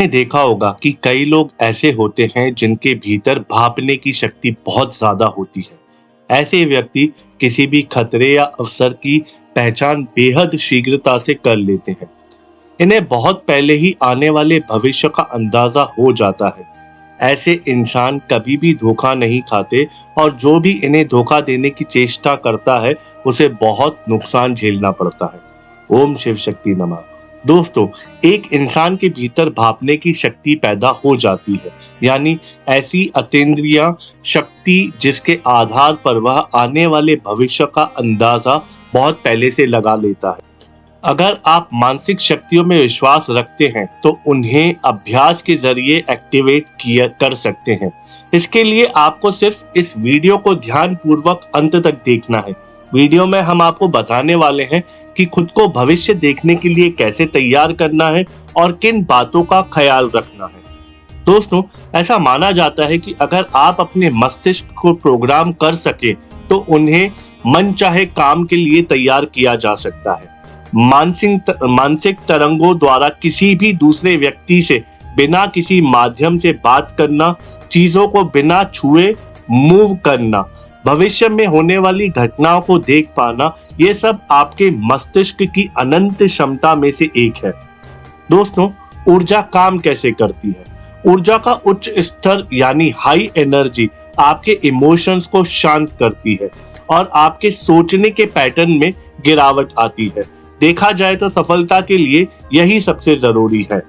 आपने देखा होगा कि कई लोग ऐसे होते हैं जिनके भीतर भापने की शक्ति बहुत ज्यादा होती है। ऐसे व्यक्ति किसी भी खतरे या अवसर की पहचान बेहद शीघ्रता से कर लेते हैं। इन्हें बहुत पहले ही आने वाले भविष्य का अंदाजा हो जाता है। ऐसे इंसान कभी भी धोखा नहीं खाते और जो भी इन्हें धोखा देने की चेष्टा करता है उसे बहुत नुकसान झेलना पड़ता है। ओम शिव शक्ति नमः। दोस्तों, एक इंसान के भीतर भापने की शक्ति पैदा हो जाती है, यानी ऐसी अतीन्द्रिय शक्ति जिसके आधार पर वह आने वाले भविष्य का अंदाजा बहुत पहले से लगा लेता है। अगर आप मानसिक शक्तियों में विश्वास रखते हैं तो उन्हें अभ्यास के जरिए एक्टिवेट किया कर सकते हैं। इसके लिए आपको सिर्फ इस वीडियो को ध्यान पूर्वक अंत तक देखना है। वीडियो में हम आपको बताने वाले हैं कि खुद को भविष्य देखने के लिए कैसे तैयार करना है और किन बातों का ख्याल रखना है। दोस्तों, ऐसा माना जाता है कि अगर आप अपने मस्तिष्क को प्रोग्राम कर सके तो उन्हें मनचाहे काम के लिए तैयार किया जा सकता है। मानसिक तरंगों द्वारा किसी भी दूसरे व्यक्ति से बिना किसी माध्यम से बात करना, चीजों को बिना छुए मूव करना, भविष्य में होने वाली घटनाओं को देख पाना, ये सब आपके मस्तिष्क की अनंत क्षमता में से एक है। दोस्तों, ऊर्जा काम कैसे करती है? ऊर्जा का उच्च स्तर यानी हाई एनर्जी आपके इमोशंस को शांत करती है और आपके सोचने के पैटर्न में गिरावट आती है। देखा जाए तो सफलता के लिए यही सबसे जरूरी है।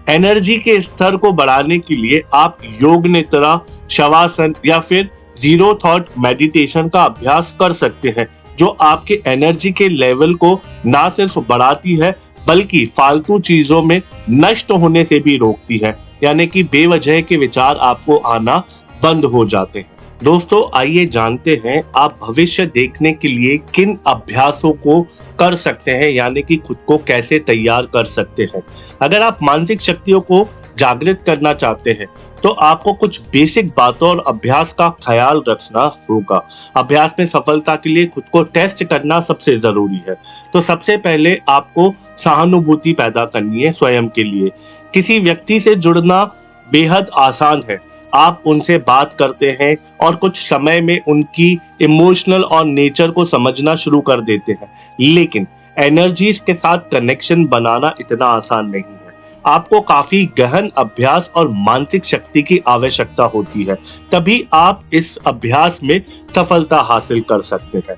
एनर्जी के स्तर को बढ़ाने के लिए आप योग निद्रा, शवासन या फिर जीरो थॉट मेडिटेशन का अभ्यास कर सकते हैं, जो आपके एनर्जी के लेवल को ना सिर्फ बढ़ाती है बल्कि फालतू चीजों में नष्ट होने से भी रोकती है, यानी कि बेवजह के विचार आपको आना बंद हो जाते हैं। दोस्तों, आइए जानते हैं आप भविष्य देखने के लिए किन अभ्यासों को कर सकते हैं, यानी कि खुद को कैसे तैयार कर सकते हैं। अगर आप मानसिक शक्तियों को जागृत करना चाहते हैं तो आपको कुछ बेसिक बातों और अभ्यास का ख्याल रखना होगा। अभ्यास में सफलता के लिए खुद को टेस्ट करना सबसे जरूरी है। तो सबसे पहले आपको सहानुभूति पैदा करनी है स्वयं के लिए। किसी व्यक्ति से जुड़ना बेहद आसान है। आप उनसे बात करते हैं और कुछ समय में उनकी इमोशनल और नेचर को समझना शुरू कर देते हैं, लेकिन एनर्जीज के साथ कनेक्शन बनाना इतना आसान नहीं है। आपको काफी गहन अभ्यास और मानसिक शक्ति की आवश्यकता होती है, तभी आप इस अभ्यास में सफलता हासिल कर सकते हैं।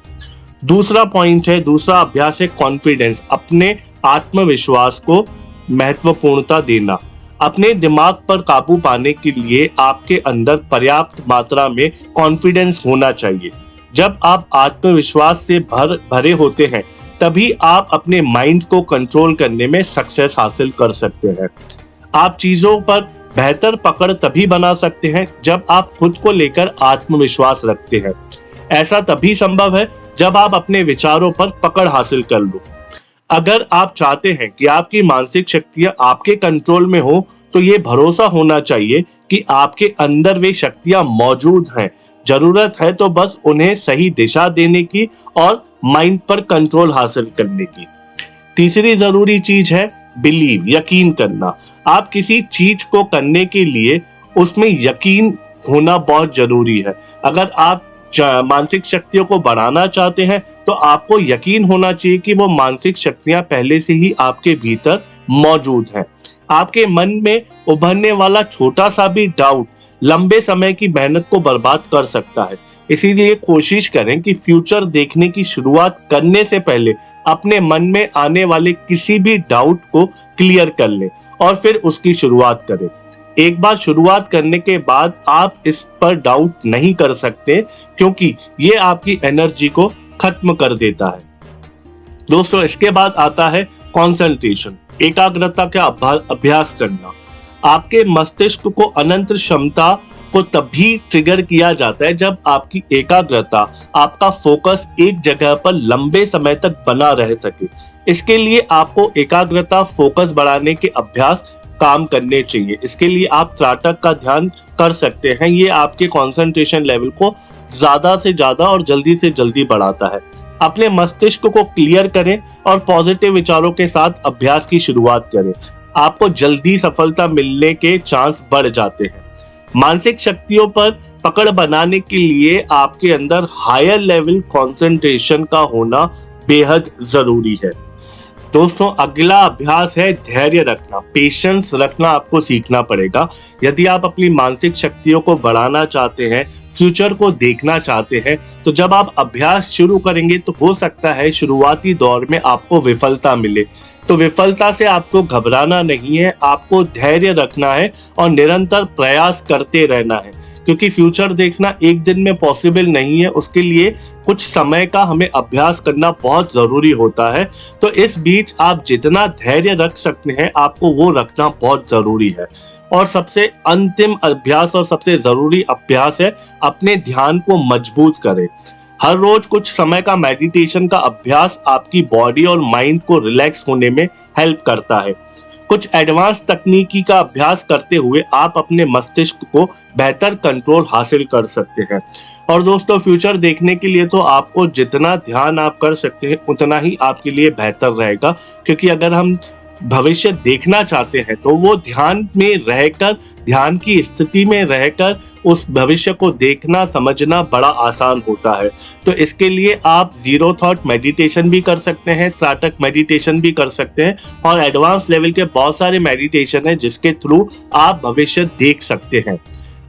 दूसरा अभ्यास है कॉन्फिडेंस, अपने आत्मविश्वास को महत्वपूर्णता देना। अपने दिमाग पर काबू पाने के लिए आपके अंदर पर्याप्त मात्रा में कॉन्फिडेंस होना चाहिए। जब आप आत्मविश्वास से भरे होते हैं तभी आप अपने माइंड को कंट्रोल करने में सक्सेस हासिल कर सकते हैं। आप चीजों पर बेहतर पकड़ तभी बना सकते हैं जब आप खुद को लेकर आत्मविश्वास रखते हैं। ऐसा तभी संभव है जब आप अपने विचारों पर पकड़ हासिल कर लो। अगर आप चाहते हैं कि आपकी मानसिक शक्तियां आपके कंट्रोल में हो तो ये भरोसा होना चाहिए कि आपके अंदर वे शक्तियां मौजूद हैं। जरूरत है तो बस उन्हें सही दिशा देने की और माइंड पर कंट्रोल हासिल करने की। तीसरी जरूरी चीज है बिलीव, यकीन करना। आप किसी चीज को करने के लिए उसमें यकीन होना बहुत जरूरी है। अगर आप मानसिक शक्तियों को बढ़ाना चाहते हैं तो आपको यकीन होना चाहिए कि वो मानसिक शक्तियां पहले से ही आपके भीतर मौजूद हैं। आपके मन में उभरने वाला छोटा सा भी डाउट लंबे समय की मेहनत को बर्बाद कर सकता है। इसीलिए कोशिश करें कि फ्यूचर देखने की शुरुआत करने से पहले अपने मन में आने वाले किसी भी डाउट को क्लियर कर लें और फिर उसकी शुरुआत करें। एक बार शुरुआत करने के बाद आप इस पर डाउट नहीं कर सकते, क्योंकि ये आपकी एनर्जी को खत्म कर देता है। दोस्तों, इसके बाद आता है कंसंट्रेशन, एकाग्रता का अभ्यास करना। आपके मस्तिष्क को अनंत क्षमता को तभी ट्रिगर किया जाता है जब आपकी एकाग्रता, आपका फोकस एक जगह पर लंबे समय तक बना रह सके। इसके लिए आपको एकाग्रता, फोकस बढ़ाने के अभ्यास काम करने चाहिए। इसके लिए आप त्राटक का ध्यान कर सकते हैं। ये आपके कंसंट्रेशन लेवल को ज्यादा से ज्यादा और जल्दी से जल्दी बढ़ाता है। अपने मस्तिष्क को क्लियर करें और पॉजिटिव विचारों के साथ अभ्यास की शुरुआत करें। आपको जल्दी सफलता मिलने के चांस बढ़ जाते हैं। मानसिक शक्तियों पर पकड़ बनाने के लिए आपके अंदर हायर लेवल कंसंट्रेशन का होना बेहद जरूरी है। दोस्तों, अगला अभ्यास है धैर्य रखना, पेशेंस रखना आपको सीखना पड़ेगा। यदि आप अपनी मानसिक शक्तियों को बढ़ाना चाहते हैं, फ्यूचर को देखना चाहते हैं, तो जब आप अभ्यास शुरू करेंगे तो हो सकता है शुरुआती दौर में आपको विफलता मिले। तो विफलता से आपको घबराना नहीं है, आपको धैर्य रखना है और निरंतर प्रयास करते रहना है, क्योंकि फ्यूचर देखना एक दिन में पॉसिबल नहीं है। उसके लिए कुछ समय का हमें अभ्यास करना बहुत जरूरी होता है। तो इस बीच आप जितना धैर्य रख सकते हैं, आपको वो रखना बहुत जरूरी है। और सबसे अंतिम अभ्यास और सबसे जरूरी अभ्यास है अपने ध्यान को मजबूत करें। हर रोज कुछ समय का मेडिटेशन का अभ्यास आपकी बॉडी और माइंड को रिलैक्स होने में हेल्प करता है। कुछ एडवांस तकनीकी का अभ्यास करते हुए आप अपने मस्तिष्क को बेहतर कंट्रोल हासिल कर सकते हैं। और दोस्तों, फ्यूचर देखने के लिए तो आपको जितना ध्यान आप कर सकते हैं उतना ही आपके लिए बेहतर रहेगा, क्योंकि अगर हम भविष्य देखना चाहते हैं तो वो ध्यान में रहकर, ध्यान की स्थिति में रहकर उस भविष्य को देखना समझना बड़ा आसान होता है। तो इसके लिए आप जीरो थॉट मेडिटेशन भी कर सकते हैं, त्राटक मेडिटेशन भी कर सकते हैं, और एडवांस लेवल के बहुत सारे मेडिटेशन है जिसके थ्रू आप भविष्य देख सकते हैं।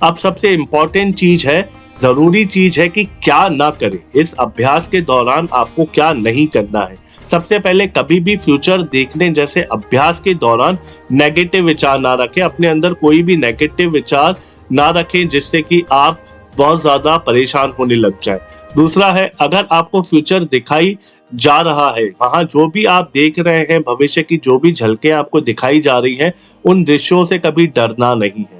अब सबसे इम्पोर्टेंट चीज है, जरूरी चीज है कि क्या ना करें। इस अभ्यास के दौरान आपको क्या नहीं करना है। सबसे पहले, कभी भी फ्यूचर देखने जैसे अभ्यास के दौरान नेगेटिव विचार ना रखें, अपने अंदर कोई भी नेगेटिव विचार ना रखें जिससे कि आप बहुत ज्यादा परेशान होने लग जाए। दूसरा है, अगर आपको फ्यूचर दिखाई जा रहा है, वहां जो भी आप देख रहे हैं, भविष्य की जो भी झलकें आपको दिखाई जा रही हैं, उन दृश्यों से कभी डरना नहीं है।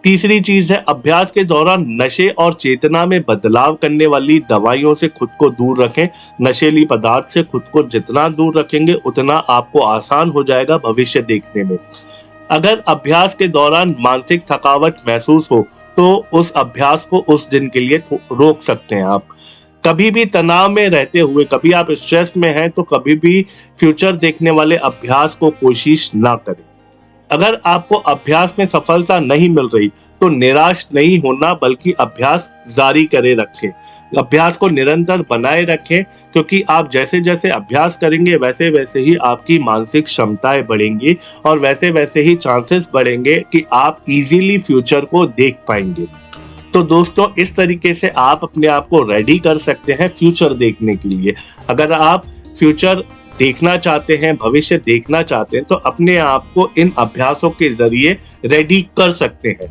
तीसरी चीज है, अभ्यास के दौरान नशे और चेतना में बदलाव करने वाली दवाइयों से खुद को दूर रखें। नशीली पदार्थ से खुद को जितना दूर रखेंगे उतना आपको आसान हो जाएगा भविष्य देखने में। अगर अभ्यास के दौरान मानसिक थकावट महसूस हो तो उस अभ्यास को उस दिन के लिए रोक सकते हैं आप। कभी भी तनाव में रहते हुए, कभी आप स्ट्रेस में हैं, तो कभी भी फ्यूचर देखने वाले अभ्यास को कोशिश ना करें। अगर आपको अभ्यास में सफलता नहीं मिल रही तो निराश नहीं होना, बल्कि अभ्यास जारी करे रखें। अभ्यास को निरंतर बनाए रखें, क्योंकि आप जैसे जैसे अभ्यास करेंगे वैसे वैसे ही आपकी मानसिक क्षमताएं बढ़ेंगी और वैसे वैसे ही चांसेस बढ़ेंगे कि आप इजीली फ्यूचर को देख पाएंगे। तो दोस्तों, इस तरीके से आप अपने आप को रेडी कर सकते हैं फ्यूचर देखने के लिए। अगर आप फ्यूचर देखना चाहते हैं, भविष्य देखना चाहते हैं, तो अपने आप को इन अभ्यासों के जरिए रेडी कर सकते हैं।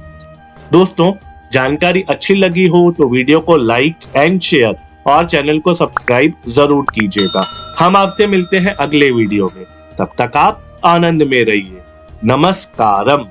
दोस्तों, जानकारी अच्छी लगी हो तो वीडियो को लाइक एंड शेयर और चैनल को सब्सक्राइब जरूर कीजिएगा। हम आपसे मिलते हैं अगले वीडियो में। तब तक आप आनंद में रहिए। नमस्कारम।